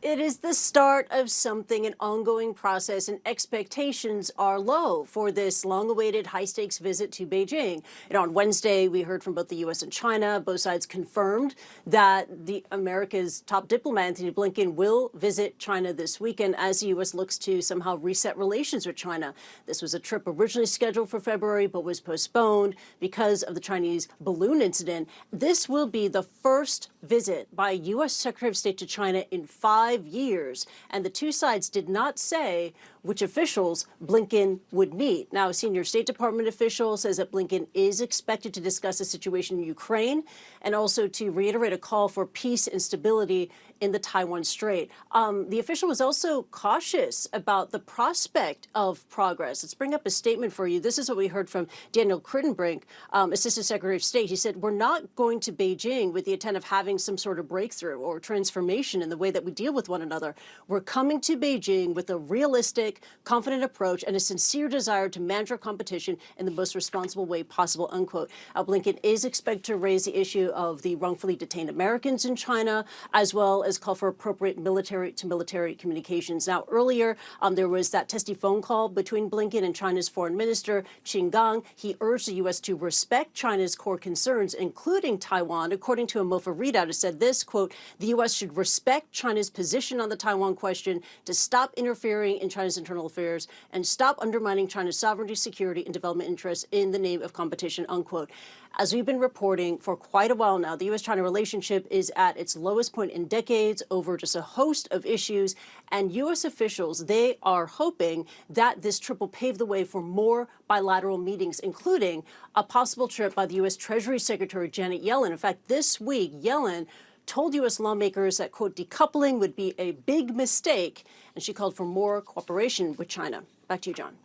It is the start of something, an ongoing process, and expectations are low for this long-awaited high-stakes visit to Beijing. And on Wednesday, we heard from both the U.S. and China. Both sides confirmed that America's top diplomat, Antony Blinken, will visit China this weekend as the U.S. looks to somehow reset relations with China. This was a trip originally scheduled for February, but was postponed because of the Chinese balloon incident. This will be the first visit by U.S. Secretary of State to China in 5 years, and the two sides did not say which officials Blinken would meet. Now, a senior State Department official says that Blinken is expected to discuss the situation in Ukraine and also to reiterate a call for peace and stability in the Taiwan Strait. The official was also cautious about the prospect of progress. Let's bring up a statement for you. This is what we heard from Daniel Kritenbrink, Assistant Secretary of State. He said, "We're not going to Beijing with the intent of having some sort of breakthrough or transformation in the way that we deal with one another. We're coming to Beijing with a realistic, confident approach and a sincere desire to manage our competition in the most responsible way possible," unquote. Blinken is expected to raise the issue of the wrongfully detained Americans in China, as well as call for appropriate military-to-military communications. Now, earlier, there was that testy phone call between Blinken and China's foreign minister, Qin Gang. He urged the U.S. to respect China's core concerns, including Taiwan. According to a MOFA readout, it said this, quote, "The U.S. should respect China's position on the Taiwan question, to stop interfering in China's internal affairs and stop undermining China's sovereignty, security, and development interests in the name of competition," unquote. As we've been reporting for quite a while now, the U.S.-China relationship is at its lowest point in decades over just a host of issues. And U.S. officials, they are hoping that this trip will pave the way for more bilateral meetings, including a possible trip by the U.S. Treasury Secretary Janet Yellen. In fact, this week, Yellen told U.S. lawmakers that, quote, decoupling would be a big mistake, and she called for more cooperation with China. Back to you, John.